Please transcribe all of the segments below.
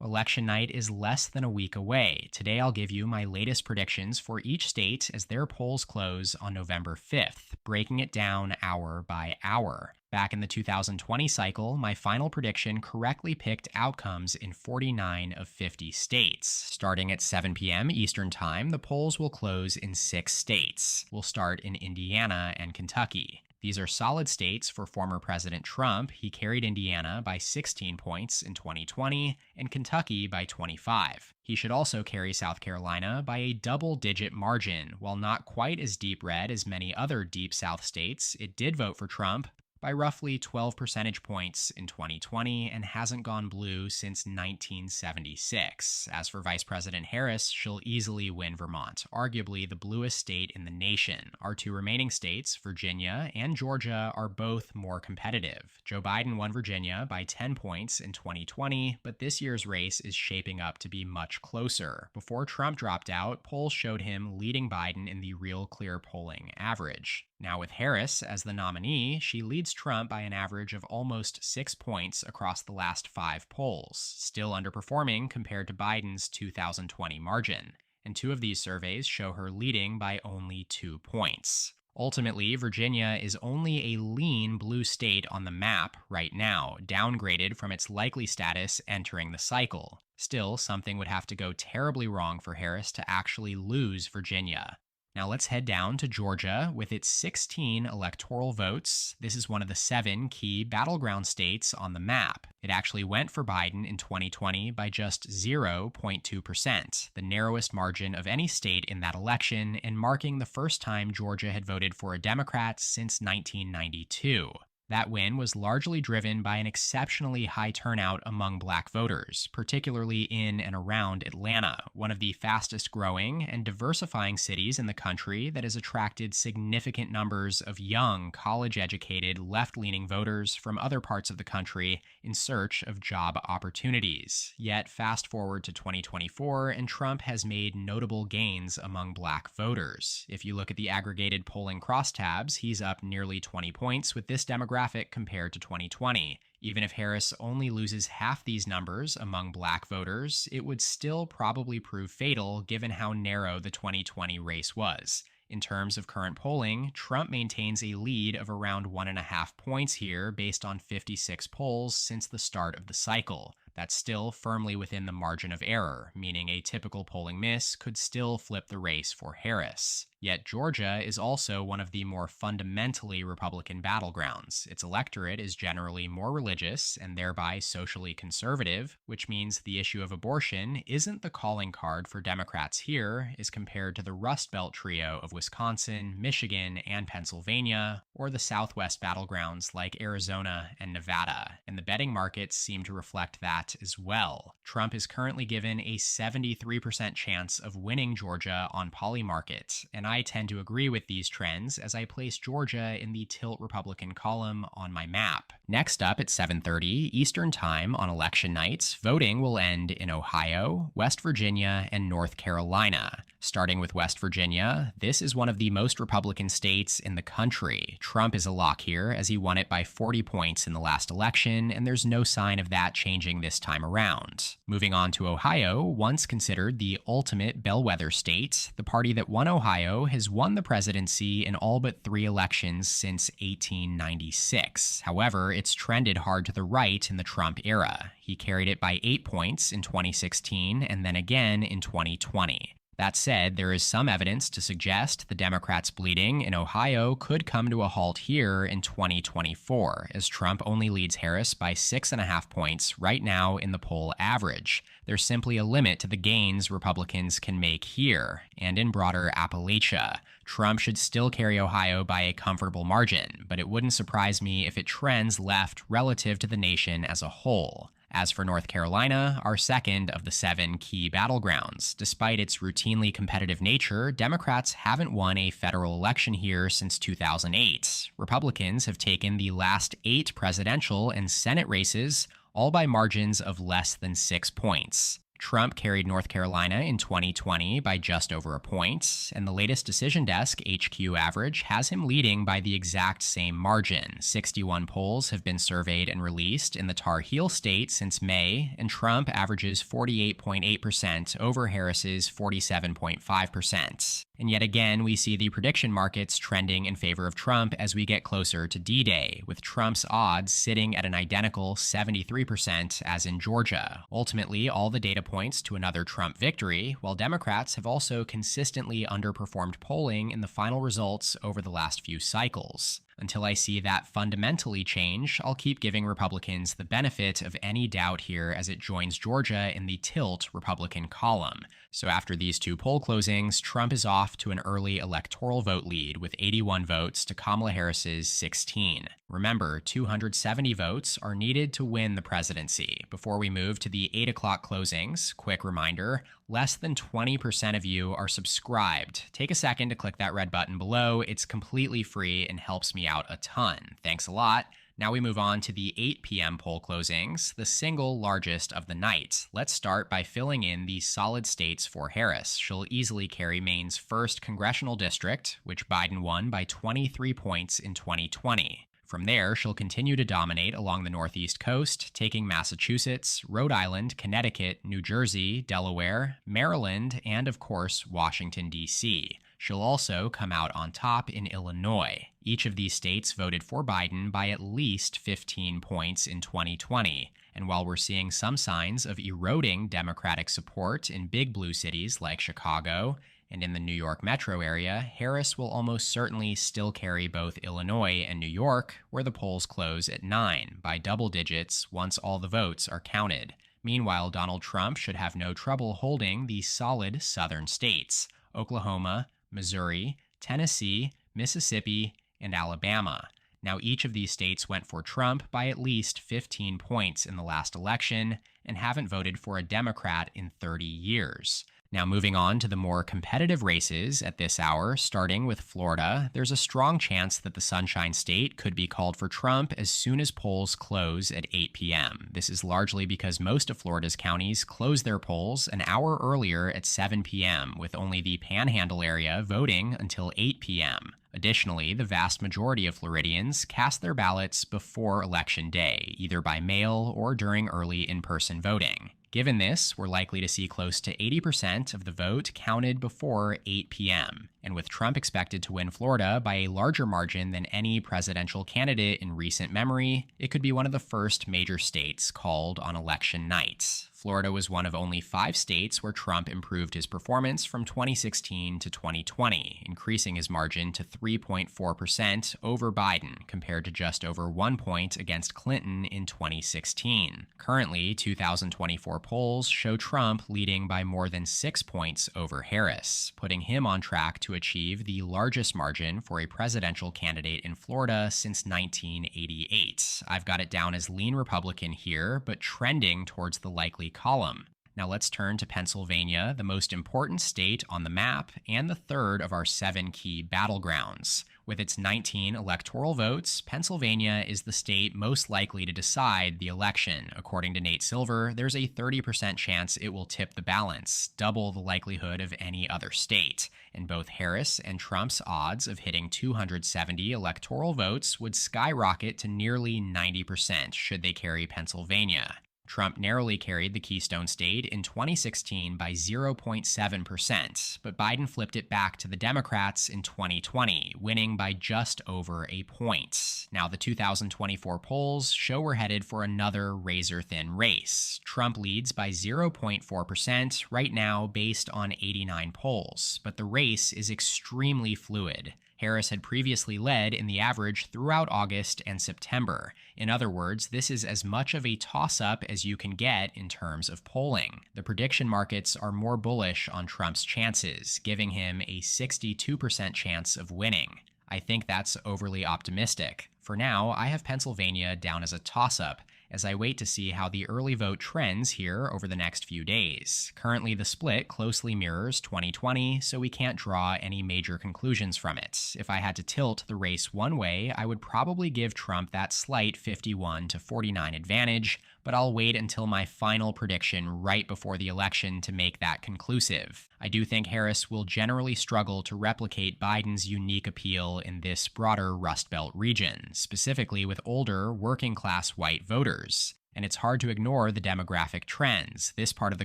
Election night is less than a week away. Today I'll give you my latest predictions for each state as their polls close on November 5th, breaking it down hour by hour. Back in the 2020 cycle, my final prediction correctly picked outcomes in 49 of 50 states. Starting at 7 p.m. Eastern Time, the polls will close in 6 states. We'll start in Indiana and Kentucky. These are solid states for former President Trump. He carried Indiana by 16 points in 2020 and Kentucky by 25. He should also carry South Carolina by a double-digit margin. While not quite as deep red as many other deep South states, it did vote for Trump by roughly 12 percentage points in 2020 and hasn't gone blue since 1976. As for Vice President Harris, she'll easily win Vermont, arguably the bluest state in the nation. Our two remaining states, Virginia and Georgia, are both more competitive. Joe Biden won Virginia by 10 points in 2020, but this year's race is shaping up to be much closer. Before Trump dropped out, polls showed him leading Biden in the Real Clear polling average. Now with Harris as the nominee, she leads Trump by an average of almost 6 points across the last 5 polls, still underperforming compared to Biden's 2020 margin. And 2 of these surveys show her leading by only 2 points. Ultimately, Virginia is only a lean blue state on the map right now, downgraded from its likely status entering the cycle. Still, something would have to go terribly wrong for Harris to actually lose Virginia. Now let's head down to Georgia with its 16 electoral votes. This is one of the 7 key battleground states on the map. It actually went for Biden in 2020 by just 0.2%, the narrowest margin of any state in that election, and marking the first time Georgia had voted for a Democrat since 1992. That win was largely driven by an exceptionally high turnout among black voters, particularly in and around Atlanta, one of the fastest growing and diversifying cities in the country that has attracted significant numbers of young, college-educated, left-leaning voters from other parts of the country in search of job opportunities. Yet, fast forward to 2024, and Trump has made notable gains among black voters. If you look at the aggregated polling crosstabs, he's up nearly 20 points with this demographic compared to 2020. Even if Harris only loses half these numbers among black voters, it would still probably prove fatal given how narrow the 2020 race was. In terms of current polling, Trump maintains a lead of around 1.5 points here based on 56 polls since the start of the cycle. That's still firmly within the margin of error, meaning a typical polling miss could still flip the race for Harris. Yet Georgia is also one of the more fundamentally Republican battlegrounds. Its electorate is generally more religious and thereby socially conservative, which means the issue of abortion isn't the calling card for Democrats here as compared to the Rust Belt trio of Wisconsin, Michigan, and Pennsylvania, or the Southwest battlegrounds like Arizona and Nevada. And the betting markets seem to reflect that as well. Trump is currently given a 73% chance of winning Georgia on Polymarket, and I tend to agree with these trends as I place Georgia in the tilt Republican column on my map. Next up at 7:30 Eastern Time on election nights, voting will end in Ohio, West Virginia, and North Carolina. Starting with West Virginia, this is one of the most Republican states in the country. Trump is a lock here as he won it by 40 points in the last election, and there's no sign of that changing this time around. Moving on to Ohio, once considered the ultimate bellwether state, the party that won Ohio has won the presidency in all but 3 elections since 1896. However, it's trended hard to the right in the Trump era. He carried it by 8 points in 2016 and then again in 2020. That said, there is some evidence to suggest the Democrats' bleeding in Ohio could come to a halt here in 2024, as Trump only leads Harris by 6.5 points right now in the poll average. There's simply a limit to the gains Republicans can make here, and in broader Appalachia. Trump should still carry Ohio by a comfortable margin, but it wouldn't surprise me if it trends left relative to the nation as a whole. As for North Carolina, our second of the 7 key battlegrounds, despite its routinely competitive nature, Democrats haven't won a federal election here since 2008. Republicans have taken the last 8 presidential and Senate races, all by margins of less than 6 points. Trump carried North Carolina in 2020 by just over a point, and the latest Decision Desk HQ average has him leading by the exact same margin. 61 polls have been surveyed and released in the Tar Heel state since May, and Trump averages 48.8% over Harris's 47.5%. And yet again, we see the prediction markets trending in favor of Trump as we get closer to D-Day, with Trump's odds sitting at an identical 73% as in Georgia. Ultimately, all the data points to another Trump victory, while Democrats have also consistently underperformed polling in the final results over the last few cycles. Until I see that fundamentally change, I'll keep giving Republicans the benefit of any doubt here as it joins Georgia in the tilt Republican column. So after these two poll closings, Trump is off to an early electoral vote lead with 81 votes to Kamala Harris's 16. Remember, 270 votes are needed to win the presidency. Before we move to the 8 o'clock closings, quick reminder, less than 20% of you are subscribed. Take a second to click that red button below. It's completely free and helps me out a ton. Thanks a lot. Now we move on to the 8 p.m. poll closings, the single largest of the night. Let's start by filling in the solid states for Harris. She'll easily carry Maine's 1st congressional district, which Biden won by 23 points in 2020. From there, she'll continue to dominate along the northeast coast, taking Massachusetts, Rhode Island, Connecticut, New Jersey, Delaware, Maryland, and of course, Washington, D.C. She'll also come out on top in Illinois. Each of these states voted for Biden by at least 15 points in 2020. And while we're seeing some signs of eroding Democratic support in big blue cities like Chicago, and in the New York metro area, Harris will almost certainly still carry both Illinois and New York, where the polls close at 9, by double digits once all the votes are counted. Meanwhile, Donald Trump should have no trouble holding the solid southern states: Oklahoma, Missouri, Tennessee, Mississippi, and Alabama. Now, each of these states went for Trump by at least 15 points in the last election and haven't voted for a Democrat in 30 years. Now, moving on to the more competitive races at this hour, starting with Florida, there's a strong chance that the Sunshine State could be called for Trump as soon as polls close at 8 p.m. This is largely because most of Florida's counties close their polls an hour earlier at 7 p.m., with only the Panhandle area voting until 8 p.m. Additionally, the vast majority of Floridians cast their ballots before Election Day, either by mail or during early in-person voting. Given this, we're likely to see close to 80% of the vote counted before 8 p.m. And with Trump expected to win Florida by a larger margin than any presidential candidate in recent memory, it could be one of the first major states called on election night. Florida was one of only 5 states where Trump improved his performance from 2016 to 2020, increasing his margin to 3.4% over Biden, compared to just over 1 point against Clinton in 2016. Currently, 2024 polls show Trump leading by more than 6 points over Harris, putting him on track to achieve the largest margin for a presidential candidate in Florida since 1988. I've got it down as lean Republican here, but trending towards the likely column. Now let's turn to Pennsylvania, the most important state on the map and the third of our 7 key battlegrounds. With its 19 electoral votes, Pennsylvania is the state most likely to decide the election. According to Nate Silver, there's a 30% chance it will tip the balance, double the likelihood of any other state. And both Harris and Trump's odds of hitting 270 electoral votes would skyrocket to nearly 90% should they carry Pennsylvania. Trump narrowly carried the Keystone State in 2016 by 0.7%, but Biden flipped it back to the Democrats in 2020, winning by just over a point. Now, the 2024 polls show we're headed for another razor-thin race. Trump leads by 0.4% right now based on 89 polls, but the race is extremely fluid. Harris had previously led in the average throughout August and September. In other words, this is as much of a toss-up as you can get in terms of polling. The prediction markets are more bullish on Trump's chances, giving him a 62% chance of winning. I think that's overly optimistic. For now, I have Pennsylvania down as a toss-up, as I wait to see how the early vote trends here over the next few days. Currently, the split closely mirrors 2020, so we can't draw any major conclusions from it. If I had to tilt the race one way, I would probably give Trump that slight 51-49 advantage, but I'll wait until my final prediction right before the election to make that conclusive. I do think Harris will generally struggle to replicate Biden's unique appeal in this broader Rust Belt region, specifically with older, working-class white voters. And it's hard to ignore the demographic trends. This part of the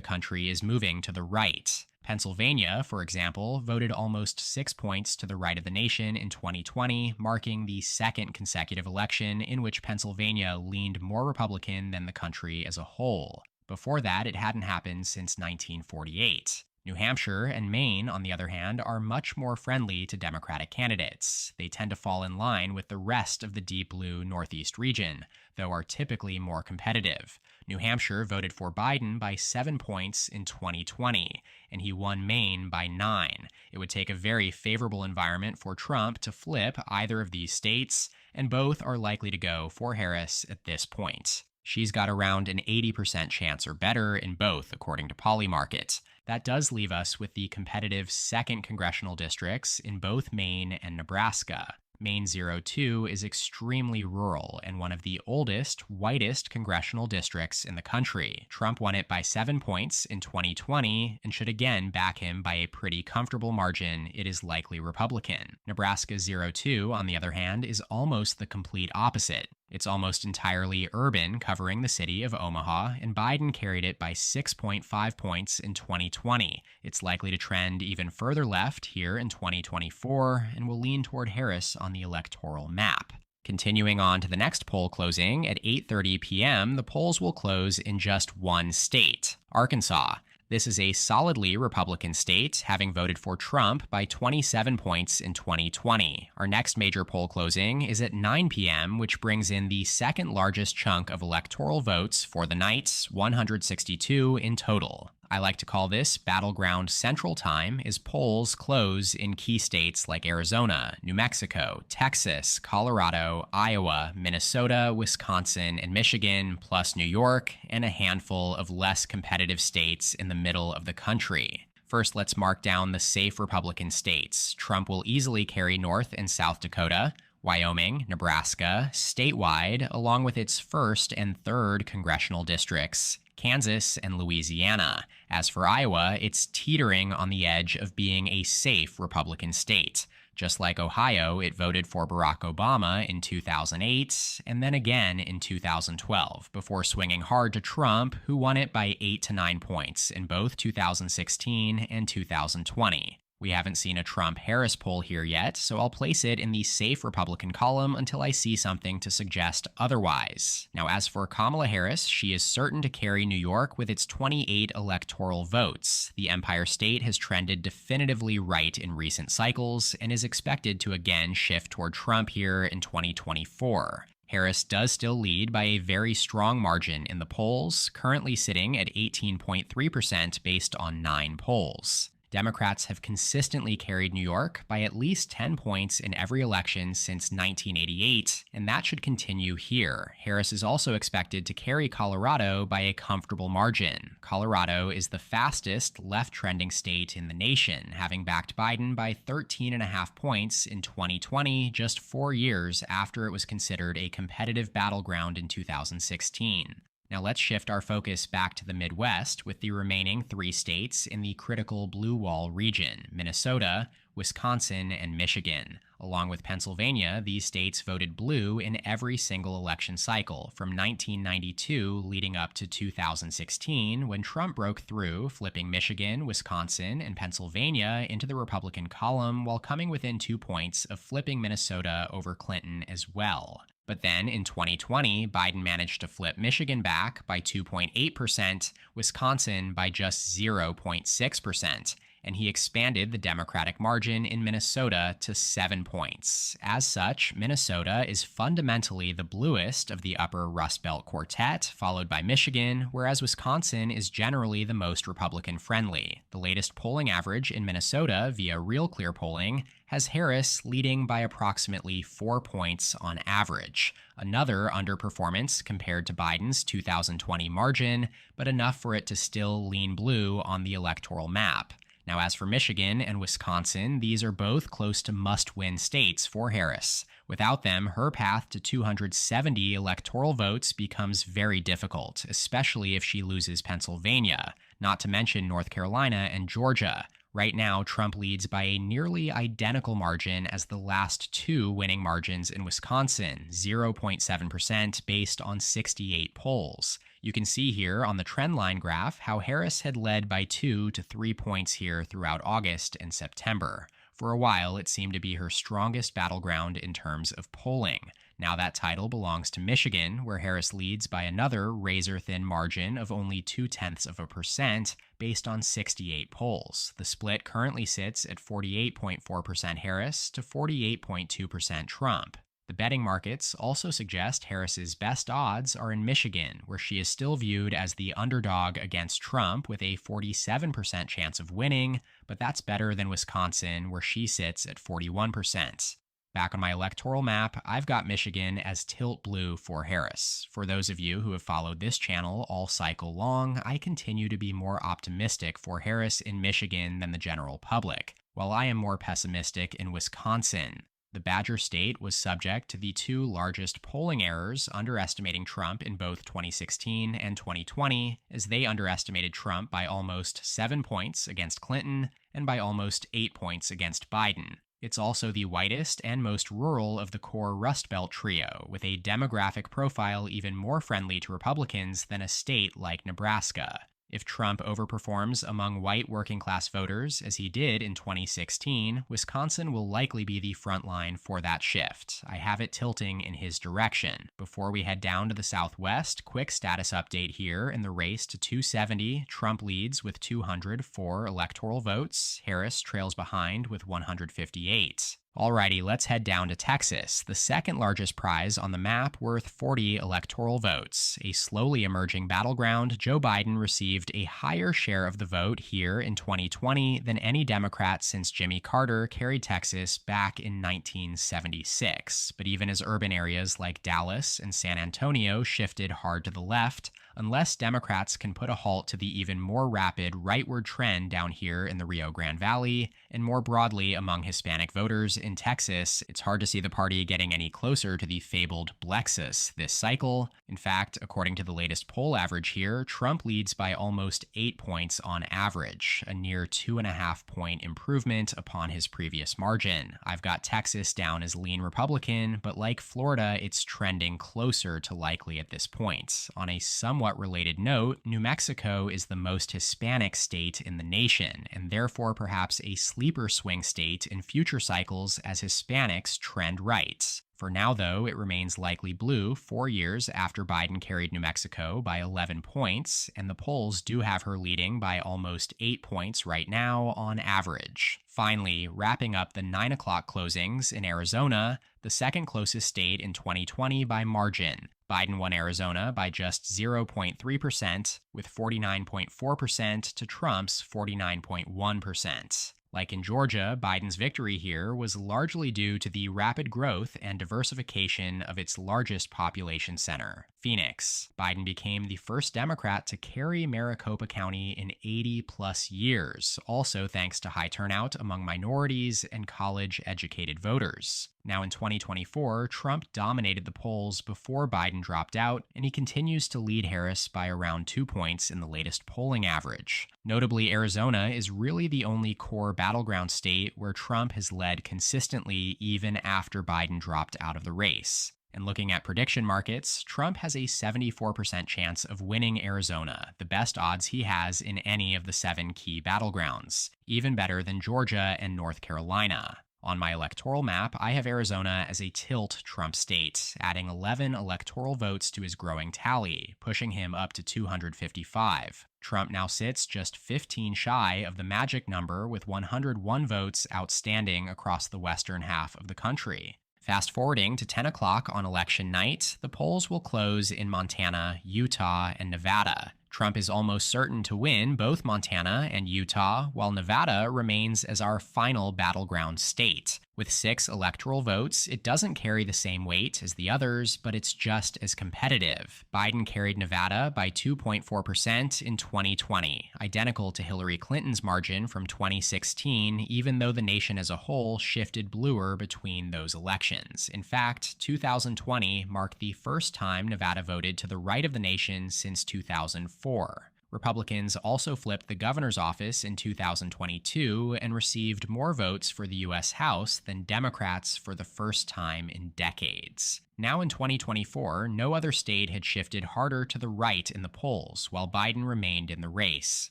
country is moving to the right. Pennsylvania, for example, voted almost 6 points to the right of the nation in 2020, marking the second consecutive election in which Pennsylvania leaned more Republican than the country as a whole. Before that, it hadn't happened since 1948. New Hampshire and Maine, on the other hand, are much more friendly to Democratic candidates. They tend to fall in line with the rest of the deep blue Northeast region, though are typically more competitive. New Hampshire voted for Biden by 7 points in 2020, and he won Maine by 9. It would take a very favorable environment for Trump to flip either of these states, and both are likely to go for Harris at this point. She's got around an 80% chance or better in both, according to Polymarket. That does leave us with the competitive second congressional districts in both Maine and Nebraska. Maine 02 is extremely rural and one of the oldest, whitest congressional districts in the country. Trump won it by 7 points in 2020 and should again back him by a pretty comfortable margin. It is likely Republican. Nebraska 02, on the other hand, is almost the complete opposite. It's almost entirely urban, covering the city of Omaha, and Biden carried it by 6.5 points in 2020. It's likely to trend even further left here in 2024 and will lean toward Harris on the electoral map. Continuing on to the next poll closing, at 8:30 p.m., the polls will close in just one state, Arkansas. This is a solidly Republican state, having voted for Trump by 27 points in 2020. Our next major poll closing is at 9 p.m., which brings in the second largest chunk of electoral votes for the night, 162 in total. I like to call this Battleground Central Time, as polls close in key states like Arizona, New Mexico, Texas, Colorado, Iowa, Minnesota, Wisconsin, and Michigan, plus New York, and a handful of less competitive states in the middle of the country. First, let's mark down the safe Republican states. Trump will easily carry North and South Dakota, Wyoming, Nebraska, statewide, along with its 1st and 3rd congressional districts, Kansas, and Louisiana. As for Iowa, it's teetering on the edge of being a safe Republican state. Just like Ohio, it voted for Barack Obama in 2008 and then again in 2012, before swinging hard to Trump, who won it by 8 to 9 points in both 2016 and 2020. We haven't seen a Trump-Harris poll here yet, so I'll place it in the safe Republican column until I see something to suggest otherwise. Now, as for Kamala Harris, she is certain to carry New York with its 28 electoral votes. The Empire State has trended definitively right in recent cycles and is expected to again shift toward Trump here in 2024. Harris does still lead by a very strong margin in the polls, currently sitting at 18.3% based on 9 polls. Democrats have consistently carried New York by at least 10 points in every election since 1988, and that should continue here. Harris is also expected to carry Colorado by a comfortable margin. Colorado is the fastest left-trending state in the nation, having backed Biden by 13.5 points in 2020, just 4 years after it was considered a competitive battleground in 2016. Now let's shift our focus back to the Midwest with the remaining 3 states in the critical blue wall region, Minnesota, Wisconsin, and Michigan. Along with Pennsylvania, these states voted blue in every single election cycle, from 1992 leading up to 2016, when Trump broke through, flipping Michigan, Wisconsin, and Pennsylvania into the Republican column, while coming within 2 points of flipping Minnesota over Clinton as well. But then, in 2020, Biden managed to flip Michigan back by 2.8%, Wisconsin by just 0.6%, and he expanded the Democratic margin in Minnesota to 7 points. As such, Minnesota is fundamentally the bluest of the upper Rust Belt quartet, followed by Michigan, whereas Wisconsin is generally the most Republican-friendly. The latest polling average in Minnesota via Real Clear polling has Harris leading by approximately 4 points on average. Another underperformance compared to Biden's 2020 margin, but enough for it to still lean blue on the electoral map. Now, as for Michigan and Wisconsin, these are both close to must-win states for Harris. Without them, her path to 270 electoral votes becomes very difficult, especially if she loses Pennsylvania, not to mention North Carolina and Georgia. Right now, Trump leads by a nearly identical margin as the last two winning margins in Wisconsin, 0.7% based on 68 polls. You can see here on the trendline graph how Harris had led by 2 to 3 points here throughout August and September. For a while, it seemed to be her strongest battleground in terms of polling. Now that title belongs to Michigan, where Harris leads by another razor-thin margin of only 0.2% based on 68 polls. The split currently sits at 48.4% Harris to 48.2% Trump. The betting markets also suggest Harris's best odds are in Michigan, where she is still viewed as the underdog against Trump with a 47% chance of winning, but that's better than Wisconsin, where she sits at 41%. Back on my electoral map, I've got Michigan as tilt blue for Harris. For those of you who have followed this channel all cycle long, I continue to be more optimistic for Harris in Michigan than the general public, while I am more pessimistic in Wisconsin. The Badger State was subject to the two largest polling errors underestimating Trump in both 2016 and 2020, as they underestimated Trump by almost 7 points against Clinton and by almost 8 points against Biden. It's also the whitest and most rural of the core Rust Belt trio, with a demographic profile even more friendly to Republicans than a state like Nebraska. If Trump overperforms among white working-class voters, as he did in 2016, Wisconsin will likely be the front line for that shift. I have it tilting in his direction. Before we head down to the Southwest, quick status update here. In the race to 270, Trump leads with 204 electoral votes. Harris trails behind with 158. Alrighty, let's head down to Texas, the second largest prize on the map, worth 40 electoral votes. A slowly emerging battleground, Joe Biden received a higher share of the vote here in 2020 than any Democrat since Jimmy Carter carried Texas back in 1976. But even as urban areas like Dallas and San Antonio shifted hard to the left, unless Democrats can put a halt to the even more rapid rightward trend down here in the Rio Grande Valley, and more broadly among Hispanic voters in Texas, it's hard to see the party getting any closer to the fabled Blexus this cycle. In fact, according to the latest poll average here, Trump leads by almost 8 points on average, a near 2.5-point improvement upon his previous margin. I've got Texas down as lean Republican, but like Florida, it's trending closer to likely at this point. On a somewhat related note, New Mexico is the most Hispanic state in the nation, and therefore perhaps a sleeper swing state in future cycles as Hispanics trend right. For now, though, it remains likely blue 4 years after Biden carried New Mexico by 11 points, and the polls do have her leading by almost 8 points right now on average. Finally, wrapping up the 9 o'clock closings in Arizona, the second closest state in 2020 by margin. Biden won Arizona by just 0.3%, with 49.4% to Trump's 49.1%. Like in Georgia, Biden's victory here was largely due to the rapid growth and diversification of its largest population center, Phoenix. Biden became the first Democrat to carry Maricopa County in 80-plus years, also thanks to high turnout among minorities and college-educated voters. Now in 2024, Trump dominated the polls before Biden dropped out, and he continues to lead Harris by around 2 points in the latest polling average. Notably, Arizona is really the only core battleground state where Trump has led consistently even after Biden dropped out of the race. And looking at prediction markets, Trump has a 74% chance of winning Arizona, the best odds he has in any of the 7 key battlegrounds, even better than Georgia and North Carolina. On my electoral map, I have Arizona as a tilt Trump state, adding 11 electoral votes to his growing tally, pushing him up to 255. Trump now sits just 15 shy of the magic number with 101 votes outstanding across the western half of the country. Fast forwarding to 10 o'clock on election night, the polls will close in Montana, Utah, and Nevada. Trump is almost certain to win both Montana and Utah, while Nevada remains as our final battleground state. With 6 electoral votes, it doesn't carry the same weight as the others, but it's just as competitive. Biden carried Nevada by 2.4% in 2020, identical to Hillary Clinton's margin from 2016, even though the nation as a whole shifted bluer between those elections. In fact, 2020 marked the first time Nevada voted to the right of the nation since 2004. Republicans also flipped the governor's office in 2022 and received more votes for the U.S. House than Democrats for the first time in decades. Now in 2024, no other state had shifted harder to the right in the polls, while Biden remained in the race.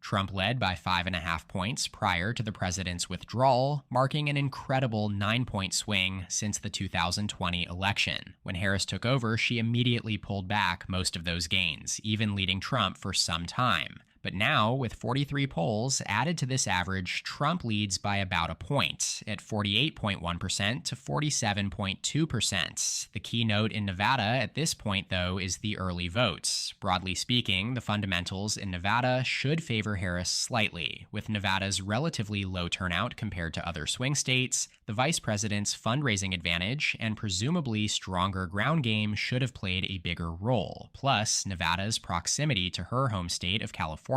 Trump led by 5.5 points prior to the president's withdrawal, marking an incredible 9-point swing since the 2020 election. When Harris took over, she immediately pulled back most of those gains, even leading Trump for some time. But now, with 43 polls added to this average, Trump leads by about a point, at 48.1% to 47.2%. The key note in Nevada at this point, though, is the early votes. Broadly speaking, the fundamentals in Nevada should favor Harris slightly. With Nevada's relatively low turnout compared to other swing states, the vice president's fundraising advantage and presumably stronger ground game should have played a bigger role. Plus, Nevada's proximity to her home state of California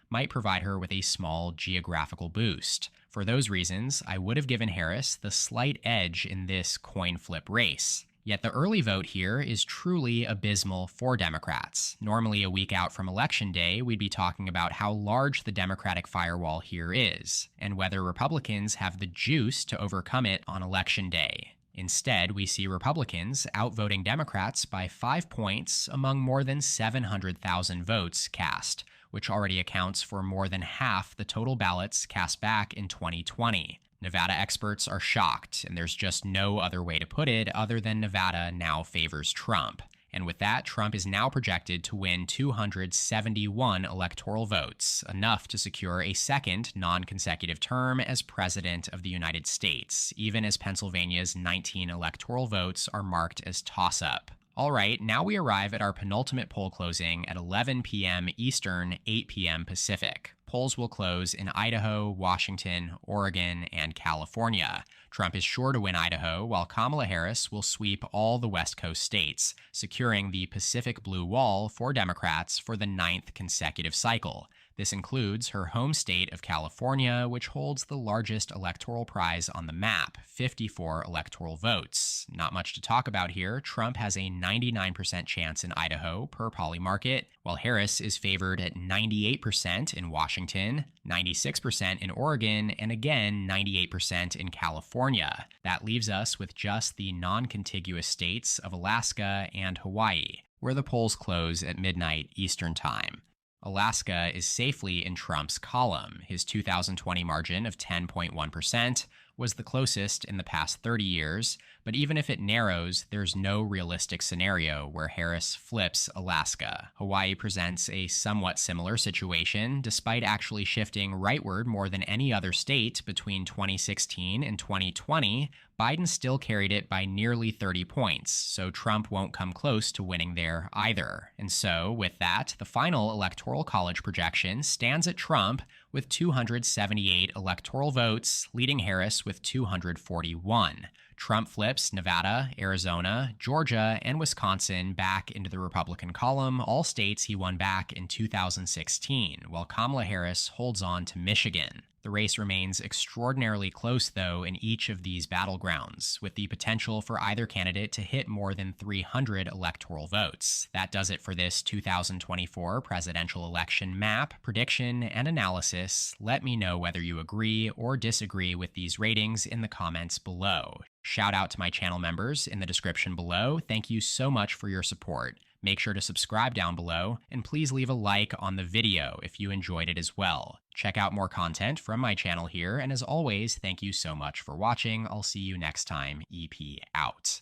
might provide her with a small geographical boost. For those reasons, I would have given Harris the slight edge in this coin flip race. Yet the early vote here is truly abysmal for Democrats. Normally a week out from Election Day, we'd be talking about how large the Democratic firewall here is, and whether Republicans have the juice to overcome it on Election Day. Instead, we see Republicans outvoting Democrats by 5 points among more than 700,000 votes cast, which already accounts for more than half the total ballots cast back in 2020. Nevada experts are shocked, and there's just no other way to put it other than Nevada now favors Trump. And with that, Trump is now projected to win 271 electoral votes, enough to secure a second non-consecutive term as President of the United States, even as Pennsylvania's 19 electoral votes are marked as toss-up. All right, now we arrive at our penultimate poll closing at 11 p.m. Eastern, 8 p.m. Pacific. Polls will close in Idaho, Washington, Oregon, and California. Trump is sure to win Idaho, while Kamala Harris will sweep all the West Coast states, securing the Pacific Blue Wall for Democrats for the 9th consecutive cycle. This includes her home state of California, which holds the largest electoral prize on the map, 54 electoral votes. Not much to talk about here. Trump has a 99% chance in Idaho per Polymarket, while Harris is favored at 98% in Washington, 96% in Oregon, and again 98% in California. That leaves us with just the non-contiguous states of Alaska and Hawaii, where the polls close at midnight Eastern Time. Alaska is safely in Trump's column. His 2020 margin of 10.1% was the closest in the past 30 years, but even if it narrows, there's no realistic scenario where Harris flips Alaska. Hawaii presents a somewhat similar situation, despite actually shifting rightward more than any other state between 2016 and 2020. Biden still carried it by nearly 30 points, so Trump won't come close to winning there either. And so, with that, the final Electoral College projection stands at Trump with 278 electoral votes, leading Harris with 241. Trump flips Nevada, Arizona, Georgia, and Wisconsin back into the Republican column, all states he won back in 2016, while Kamala Harris holds on to Michigan. The race remains extraordinarily close, though, in each of these battlegrounds, with the potential for either candidate to hit more than 300 electoral votes. That does it for this 2024 presidential election map, prediction, and analysis. Let me know whether you agree or disagree with these ratings in the comments below. Shout out to my channel members in the description below. Thank you so much for your support. Make sure to subscribe down below, and please leave a like on the video if you enjoyed it as well. Check out more content from my channel here, and as always, thank you so much for watching. I'll see you next time. EP out.